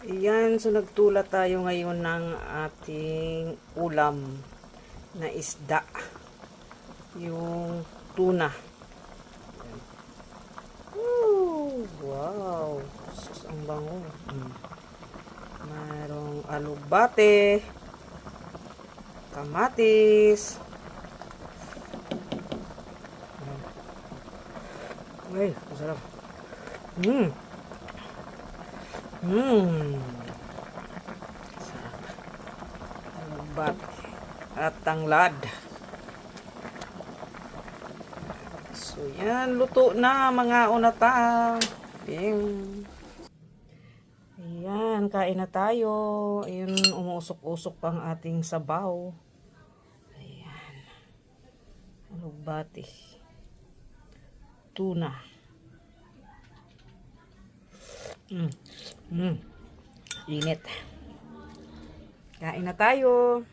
Ayan, so nagtula tayo ngayon ng ating ulam na isda. Yung tuna. Ooh, wow! Sus, ang bango. Mayroong alugbate, kamatis. Ay, masarap. Mmm. Alugbate at tanglad. So, yan. Luto na mga unatang. Bing. Ayan, kain na tayo. Ayun, umuusok-usok pang ating sabaw. Ayan. Alugbate. Tuna. Init. Kain na tayo.